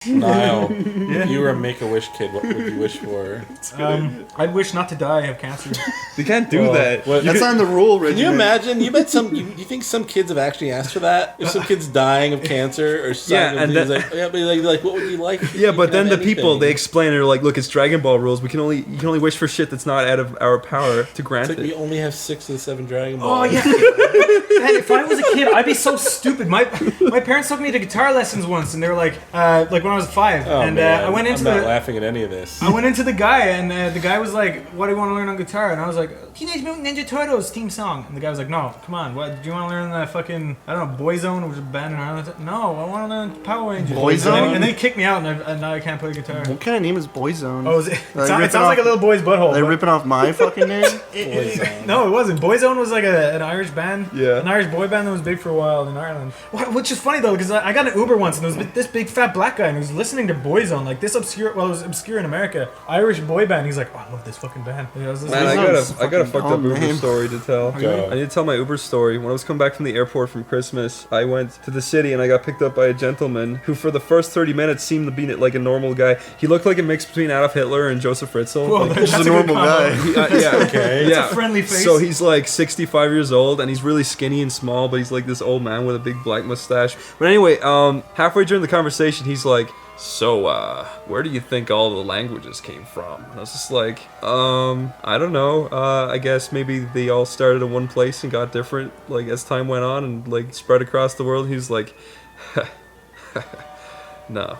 Niall, if you were a Make-A-Wish kid, what would you wish for? I'd wish not to die of cancer. You can't do that. That's not in the rule, Reggie. Can you imagine? You bet some. You think some kids have actually asked for that? If some kids dying of cancer or like, what would you like? Yeah, but then the people they explain it are like, look, it's Dragon Ball rules. You can only wish for shit that's not out of our power to grant it. We only have 6 of the 7 Dragon Balls. Oh yeah. Man, if I was a kid, I'd be so stupid. My parents took me to guitar lessons once, and they were like when I was 5, I'm not laughing at any of this. I went into the guy, and the guy was like, "What do you want to learn on guitar?" And I was like, "Teenage Mutant Ninja Turtles theme song." And the guy was like, "No, come on. What do you want to learn? The fucking Boyzone, which is a band in Ireland." No, I want to learn Power Rangers. Boyzone? And they kicked me out, and now I can't play guitar. What kind of name is Boyzone? Oh, it sounds like a little boy's butthole. They're ripping off my fucking name? No, it wasn't. Boyzone was like an Irish band. Yeah. An Irish boy band that was big for a while in Ireland. Which is funny though, because I got an Uber once, and there was this big fat black guy, and he was listening to Boyzone, like this obscure. Well, it was obscure in America. Irish boy band. He's like, "Oh, I love this fucking band." And I was listening. Man, I got a fucked up Uber name. story to tell. I need to tell my Uber story. When I was coming back from the airport from Christmas, I went to the city and I got picked up by a gentleman who, for the first 30 minutes, seemed to be like a normal guy. He looked like a mix between Adolf Hitler and Joseph Fritzl. Whoa, like, Just a normal guy. yeah, okay. It's a friendly face. So he's like 65 years old and he's really skinny and small, but he's like this old man with a big black mustache. But anyway, halfway during the conversation, he's like, "So, where do you think all the languages came from?" And I was just like, I don't know. I guess maybe they all started in one place and got different, like, as time went on and, like, spread across the world. He was like, no.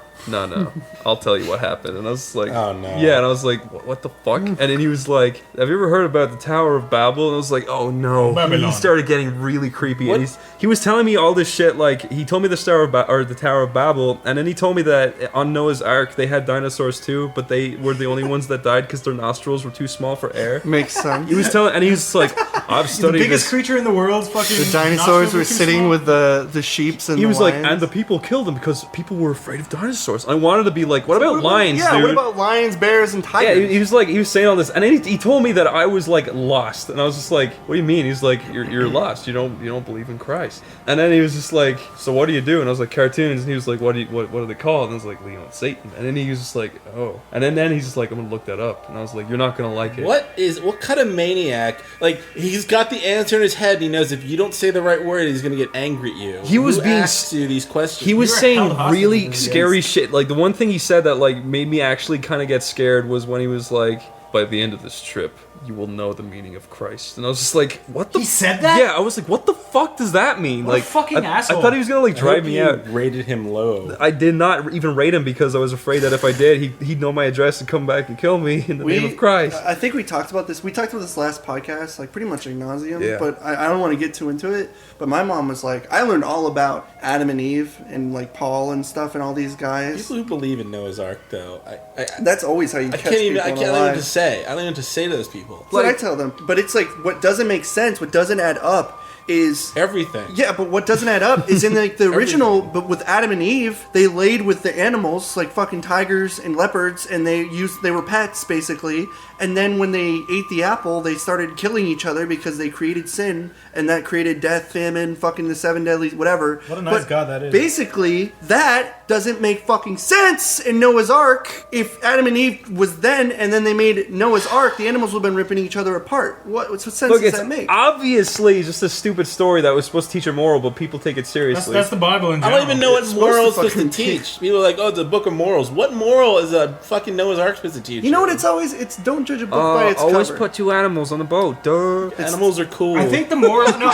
I'll tell you what happened. And I was like, oh no. Yeah, and I was like, what the fuck? And then he was like, have you ever heard about the Tower of Babel? And I was like, oh no. Babylon. He started getting really creepy. And he was telling me all this shit. Like, he told me the Tower of Babel, and then he told me that on Noah's Ark they had dinosaurs too, but they were the only ones that died because their nostrils were too small for air. Makes sense. He was telling, and he was like, I've studied the biggest this. creature in the world. Fucking The dinosaurs were sitting with the sheeps and He was the like, lions. and the people killed them because people were afraid of dinosaurs. I wanted to be like, what about lions, Yeah, dude? what about lions, bears, and tigers? Yeah, he was saying all this, and then he told me that I was like lost, and I was just like, what do you mean? He's like, you're lost. You don't believe in Christ. And then he was just like, so what do you do? And I was like, cartoons. And he was like, what are they called? And I was like, Leo and Satan. And then he was just like, oh. And then he's just like, I'm gonna look that up. And I was like, you're not gonna like it. What kind of maniac? Like, he's got the answer in his head, and he knows if you don't say the right word, he's gonna get angry at you. He was being asks you these questions. He was You're saying held hostage really in scary shit. Like, the one thing he said that like made me actually kind of get scared was when he was like, by the end of this trip, you will know the meaning of Christ. And I was just like, what the... He said that? Yeah, I was like, what the fuck does that mean? What a like, fucking asshole. I thought he was gonna like drive me out. Rated him low. I did not even rate him because I was afraid that if I did, he'd know my address and come back and kill me in the name of Christ. I think we talked about this. We talked about this last podcast, like pretty much ad nauseum. Yeah. But I don't want to get too into it. But my mom was like, I learned all about Adam and Eve and like Paul and stuff and all these guys. People who believe in Noah's Ark, though, That's always how you catch people I can't alive. even say. I don't even to say to those people. That's what I tell them. But it's like, what doesn't make sense, what doesn't add up is... Everything. Yeah, but what doesn't add up is in like the original, but with Adam and Eve, they laid with the animals, like fucking tigers and leopards, and they were pets, basically. And then when they ate the apple, they started killing each other because they created sin, and that created death, famine, fucking the 7 deadly, whatever. What a nice God that is. Basically, that doesn't make fucking sense in Noah's Ark. If Adam and Eve was then, and then they made Noah's Ark, the animals would have been ripping each other apart. What sense does that make? Obviously just a stupid story that was supposed to teach a moral, but people take it seriously. That's the Bible in I general. don't even know what It's moral is supposed to supposed to fucking teach. People are like, oh, it's a book of morals. What moral is a fucking Noah's Ark supposed to teach? You know what? It's don't judge a book by its always cover. put 2 animals on the boat. Duh. Animals are cool. I think the moral... No,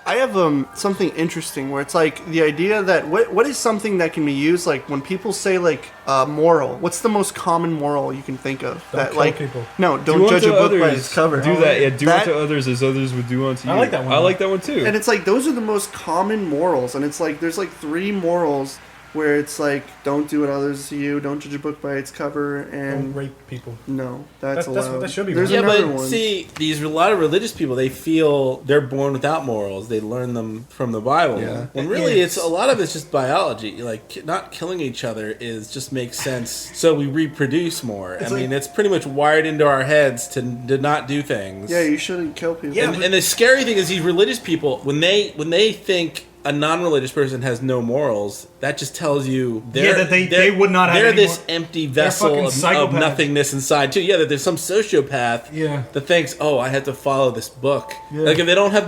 I have something interesting where it's like the idea that what is something that can be used like when people say like moral. What's the most common moral you can think of? Don't kill people. No, don't judge a book by its cover. Do that. Yeah, do That- unto others as others would do unto you. I like that one. I like that one too. And it's like those are the most common morals, and it's like there's like 3 morals where it's like don't do what others to you, don't judge a book by its cover, and don't rape people. no, that's That's- allowed. that should be There's one. Yeah, another but one. see, a lot of religious people, they feel they're born without morals. They learn them from the Bible. Yeah. When really, it's a lot of it's just biology. Like, not killing each other just makes sense so we reproduce more. I mean, it's pretty much wired into our heads to not do things. Yeah, you shouldn't kill people. Yeah, And the scary thing is these religious people, when they think a non-religious person has no morals, that just tells you they would not have they're any this empty vessel fucking of psychopaths. nothingness inside too. Yeah, that there's some sociopath that thinks, oh, I had to follow this book. Yeah. Like if they don't have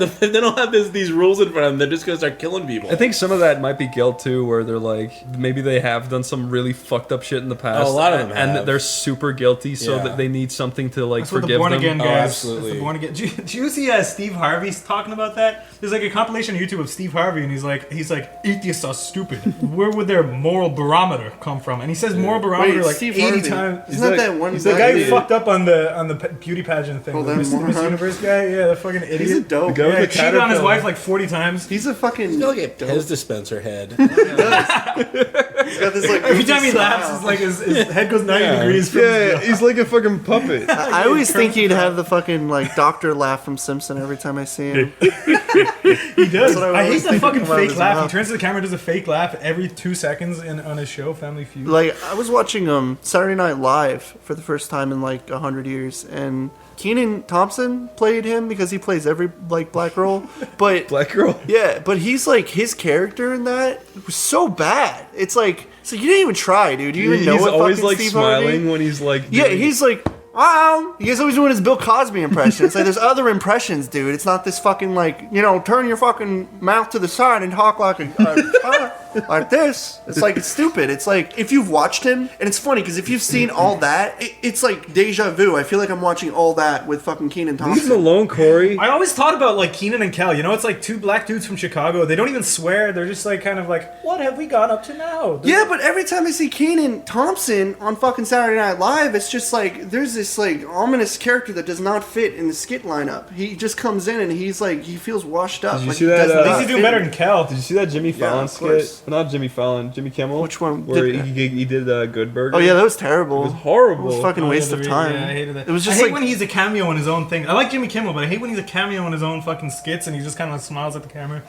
these rules in front of them, they're just gonna start killing people. I think some of that might be guilt too, where they're like, maybe they have done some really fucked up shit in the past. Oh, a lot of them have. And they're super guilty, so Yeah. that they need something to like That's what the forgive born them. again Oh, guys. absolutely. That's the born again. Did you see Steve Harvey's talking about that? There's like a compilation on YouTube of Steve Harvey, and he's like, atheists are stupid. Where would their moral barometer come from? And he says moral barometer like Steve 80 Harvey. times. Isn't that one He's the guy who idiot? fucked up on the beauty pageant thing. Oh, The that Miss moron. Universe guy. Yeah, the fucking idiot. He's a dope. The guy with Yeah, the cheated on his caterpillar. wife like 40 times. He's a fucking. He's got like a dope. Pez dispenser head. He's got this like. Every time he goofy laughs, smile. it's like his head goes 90 degrees from Yeah, his he's like a fucking puppet. I always think he'd have the fucking like doctor laugh from Simpson every time I see him. He does. That's what I I hate always that think fucking come out of fake his laugh. He mouth. turns to the camera, does a fake laugh every 2 seconds on his show, Family Feud. Like I was watching Saturday Night Live for the first time in like 100 years, and Kenan Thompson played him because he plays every like black role, but Black girl. yeah, but he's like his character in that was so bad. It's like so you didn't even try, dude. You even know He's what always fucking like Steve smiling Harvey? when he's like. Yeah, doing- he's like, wow. He's always doing his Bill Cosby impression. It's like there's other impressions, dude. It's not this fucking like, turn your fucking mouth to the side and talk like like this. It's like it's stupid. It's like if you've watched him, and it's funny because if you've seen all that, it's like deja vu. I feel like I'm watching all that with fucking Kenan Leave Thompson. him alone, Corey. I always thought about like Keenan and Kel. It's like two black dudes from Chicago. They don't even swear. They're just like kind of like, what have we got up to now? Yeah, but every time I see Kenan Thompson on fucking Saturday Night Live, it's just like there's this like ominous character that does not fit in the skit lineup. He just comes in and he's like he feels washed up. Did you like, see he that, does at not At least he's doing fit better in. than Kel. Did you see that Jimmy Fallon of course. skit? Well, not Jimmy Fallon, Jimmy Kimmel. Which one? Where he did Good Burger. Oh yeah, that was terrible. It was horrible. It was a fucking waste of time. Yeah, I hated that. It was just I hate like when he's a cameo in his own thing. I like Jimmy Kimmel, but I hate when he's a cameo in his own fucking skits and he just kind of smiles at the camera.